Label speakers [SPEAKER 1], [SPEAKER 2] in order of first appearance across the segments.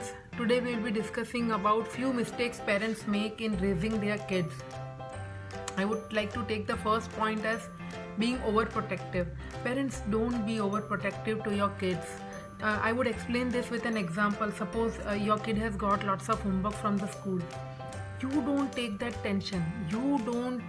[SPEAKER 1] friends, today we will be discussing about few mistakes parents make in raising their kids. I would like to take the first point as being overprotective. Parents, don't be overprotective to your kids. I would explain this with an example. Suppose your kid has got lots of homework from the school. You don't take that tension. You don't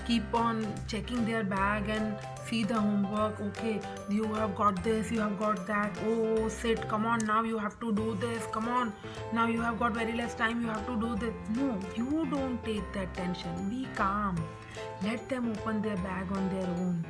[SPEAKER 1] keep on checking their bag and see the homework. Okay, you have got this, you have got that. Oh, sit, come on, now you have to do this. Come on, now you have got very less time, you have to do this. No, you don't take that tension. Be calm. Let them open their bag on their own.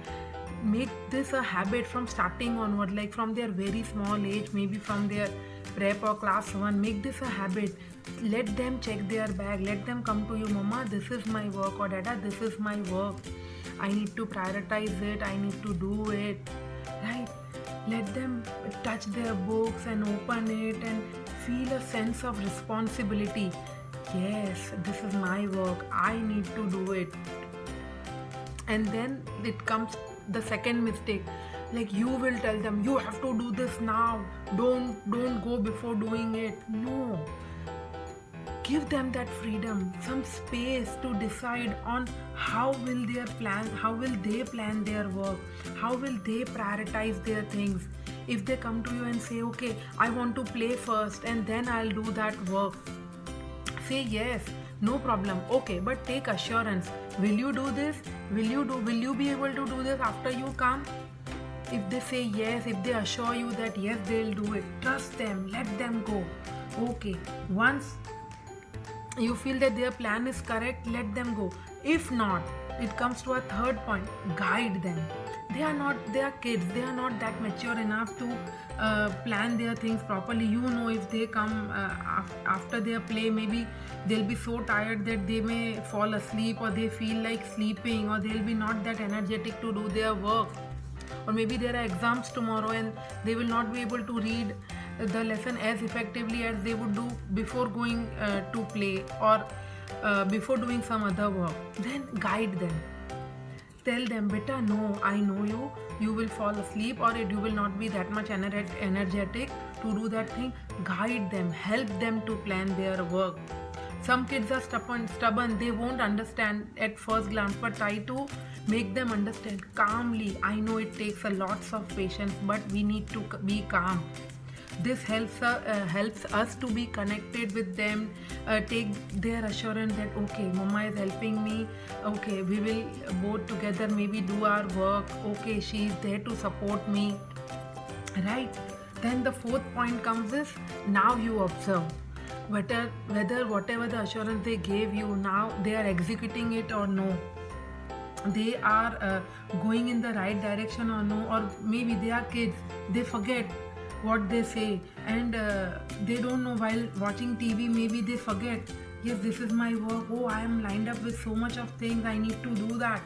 [SPEAKER 1] Make this a habit from starting onward, like from their very small age, maybe from their prep or class 1. Make this a habit. Let them check their bag. Let them come to you, Mama, this is my work, or Dada, this is my work. I need to prioritize it. I need to do it. Right? Let them touch their books and open it and feel a sense of responsibility. Yes, this is my work. I need to do it. And then it comes the second mistake. Like, you will tell them, you have to do this now. Don't go before doing it. No. Give them that freedom, some space to decide on how will they plan their work, how will they prioritize their things. If they come to you and say, okay, I want to play first and then I'll do that work, say yes, no problem. Okay, but take assurance. Will you do this? Will you be able to do this after you come? If they say yes, if they assure you that yes, they'll do it, trust them, let them go. Okay, once you feel that their plan is correct, let them go. If not, it comes to a third point. Guide them. They are kids. They are not that mature enough to plan their things properly. You know, if they come after their play, maybe they'll be so tired that they may fall asleep, or they feel like sleeping, or they'll be not that energetic to do their work. Or maybe there are exams tomorrow and they will not be able to read the lesson as effectively as they would do before going to play, or before doing some other work. Then guide them. Tell them, beta, no, I know you will fall asleep, or you will not be that much energetic to do that thing. Guide them, help them to plan their work. Some kids are stubborn, they won't understand at first glance, but try to make them understand calmly. I know it takes a lots of patience, but we need to be calm. This helps us to be connected with them, take their assurance that okay, Mama is helping me, okay, we will both together maybe do our work, okay, she is there to support me, right? Then the fourth point comes is, now you observe whether whatever the assurance they gave you, now they are executing it or no. They are going in the right direction or no, or maybe they are kids, they forget what they say, and they don't know while watching TV, maybe they forget, yes, this is my work, oh, I am lined up with so much of things, I need to do that.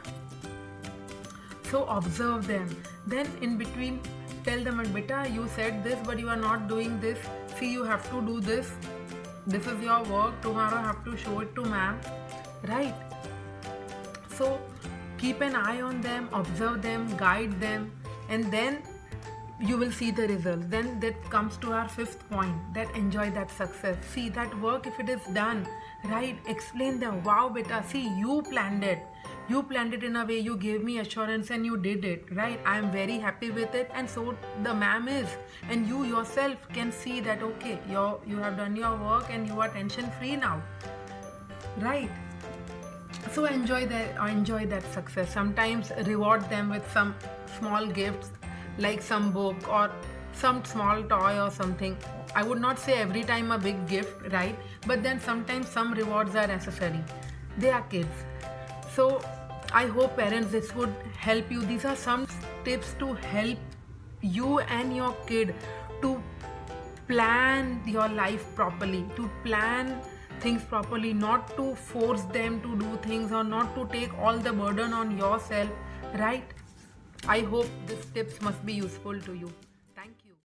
[SPEAKER 1] So observe them. Then in between tell them, beta, you said this but you are not doing this, see, you have to do this, this is your work, tomorrow have to show it to ma'am, right? So keep an eye on them, observe them, guide them, and then you will see the results. Then that comes to our fifth point, that enjoy that success. See that work, if it is done right, explain them, wow, beta, see, you planned it in a way, you gave me assurance and you did it right. I am very happy with it, and so the ma'am is, and you yourself can see that okay, you have done your work and you are tension free now, right? So enjoy that success. Sometimes reward them with some small gifts, like some book or some small toy or something. I would not say every time a big gift, right? But then sometimes some rewards are necessary. They are kids. So I hope, parents, this would help you. These are some tips to help you and your kid to plan your life properly, to plan things properly, not to force them to do things, or not to take all the burden on yourself, right? I hope these tips must be useful to you.